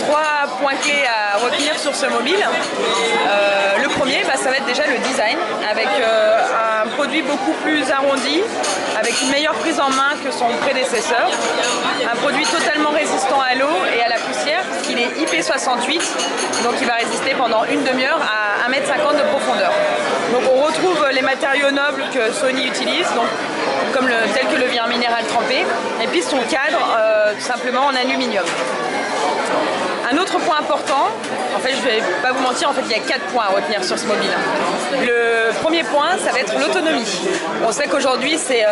3 points clés à retenir sur ce mobile. Le premier, ça va être déjà le design, avec un produit beaucoup plus arrondi, avec une meilleure prise en main que son prédécesseur. Un produit totalement résistant à l'eau et à la poussière, puisqu'il est IP68, donc il va résister pendant une demi-heure à 1,50 m de profondeur. Donc on retrouve les matériaux nobles que Sony utilise, donc, tel que le verre minéral trempé, et puis son cadre tout simplement en aluminium. Un autre point important, en fait je vais pas vous mentir, en fait il y a 4 points à retenir sur ce mobile. Le premier point, ça va être l'autonomie. On sait qu'aujourd'hui c'est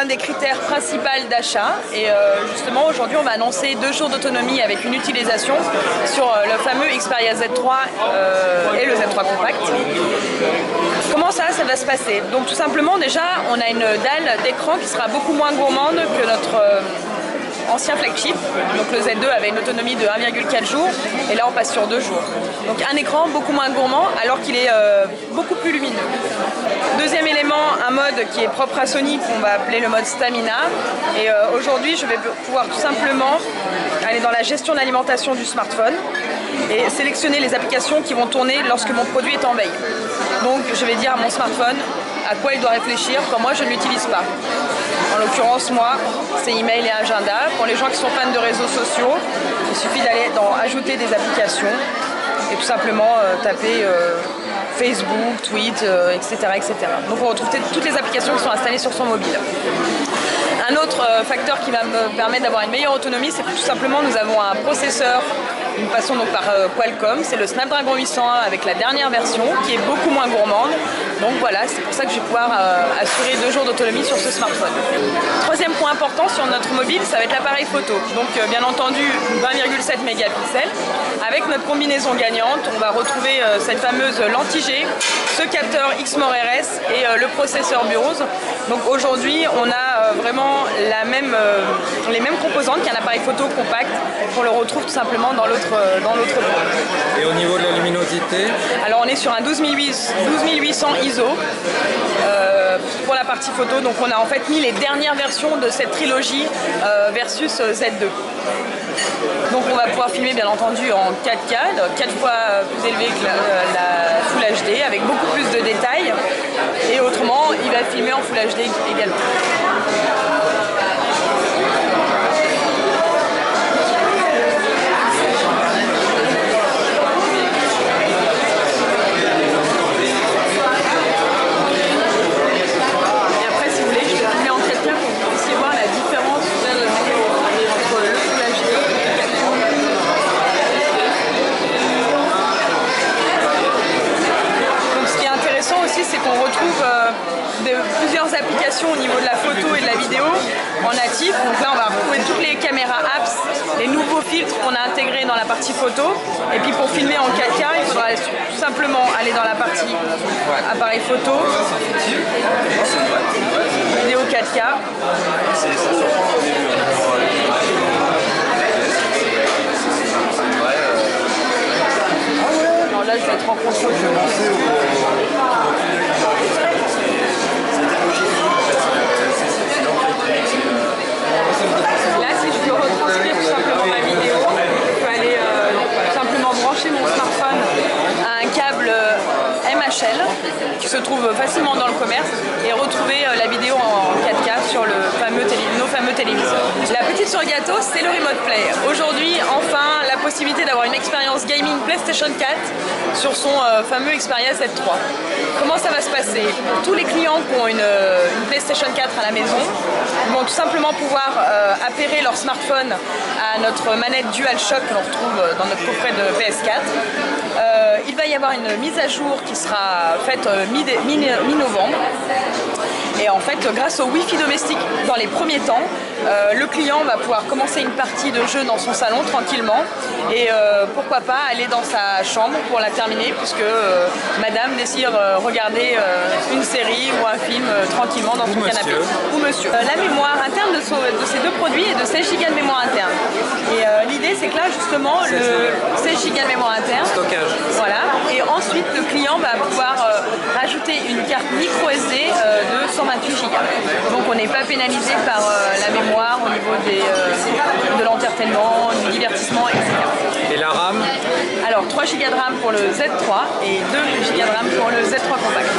un des critères principaux d'achat et justement aujourd'hui on va annoncer 2 jours d'autonomie avec une utilisation sur le fameux Xperia Z3 et le Z3 Compact. Comment ça va se passer? Donc tout simplement déjà on a une dalle d'écran qui sera beaucoup moins gourmande que notre ancien flagship, donc le Z2 avait une autonomie de 1,4 jours et là on passe sur 2 jours. Donc un écran beaucoup moins gourmand alors qu'il est beaucoup plus lumineux. Deuxième élément, un mode qui est propre à Sony qu'on va appeler le mode Stamina et aujourd'hui je vais pouvoir tout simplement aller dans la gestion d'alimentation du smartphone et sélectionner les applications qui vont tourner lorsque mon produit est en veille. Donc je vais dire à mon smartphone à quoi il doit réfléchir quand moi je ne l'utilise pas. En l'occurrence, moi, c'est email et agenda. Pour les gens qui sont fans de réseaux sociaux, il suffit d'aller dans ajouter des applications et tout simplement taper Facebook, Tweet, etc., etc. Donc on retrouve toutes les applications qui sont installées sur son mobile. Un autre facteur qui va me permettre d'avoir une meilleure autonomie, c'est que tout simplement nous avons un processeur, nous passons donc par Qualcomm, c'est le Snapdragon 801 avec la dernière version qui est beaucoup moins gourmande. Donc voilà, c'est pour ça que je vais pouvoir assurer 2 jours d'autonomie sur ce smartphone. Troisième point important sur notre mobile, ça va être l'appareil photo. Donc bien entendu 20,7 mégapixels. Avec notre combinaison gagnante, on va retrouver cette fameuse lentille G, ce capteur Exmor RS et le processeur Burroughs. Donc aujourd'hui on a vraiment les mêmes composantes qu'un appareil photo compact qu'on le retrouve tout simplement dans l'autre point. Et au niveau de la luminosité? Alors on est sur un 12800 ISO pour la partie photo, donc on a en fait mis les dernières versions de cette trilogie versus Z2. Donc on va pouvoir filmer bien entendu en 4K, 4 fois plus élevé que la Full HD avec beaucoup plus de détails et autrement il va filmer en Full HD également. C'est qu'on retrouve plusieurs applications au niveau de la photo et de la vidéo en natif. Donc là on va retrouver toutes les caméras apps, les nouveaux filtres qu'on a intégrés dans la partie photo. Et puis pour filmer en 4K, il faudra tout simplement aller dans la partie appareil photo, vidéo 4K. Alors là je vais être en contrôle. Là, si je veux retranscrire tout simplement ma vidéo, je peux aller simplement brancher mon smartphone à un câble MHL qui se trouve facilement dans le commerce et retrouver la vidéo en 4K sur nos fameux téléviseurs. La petite sur le gâteau, c'est le Remote Play. Aujourd'hui, enfin, la possibilité d'avoir une expérience gaming PlayStation 4 sur son fameux Xperia Z3. Comment ça va se passer? Pour tous les clients qui ont une PlayStation 4 à la maison, ils vont tout simplement pouvoir appairer leur smartphone à notre manette DualShock que l'on retrouve dans notre coffret de PS4. Il va y avoir une mise à jour qui sera faite mi-novembre. Et en fait, grâce au Wi-Fi domestique dans les premiers temps, le client va pouvoir commencer une partie de jeu dans son salon tranquillement et pourquoi pas aller dans sa chambre pour la terminer puisque madame désire regarder une série ou un film tranquillement dans son canapé. Ou monsieur. La mémoire interne de ces deux produits est de 16 Go de mémoire interne. Et l'idée c'est que là justement, le 16 Go de mémoire interne, stockage. Voilà. Et ensuite le client va pouvoir rajouter une carte micro SD de 128 Go. Donc on n'est pas pénalisé par la mémoire au niveau de l'entertainment, du divertissement, etc. Alors 3 Go de RAM pour le Z3 et 2 Go de RAM pour le Z3 Compact.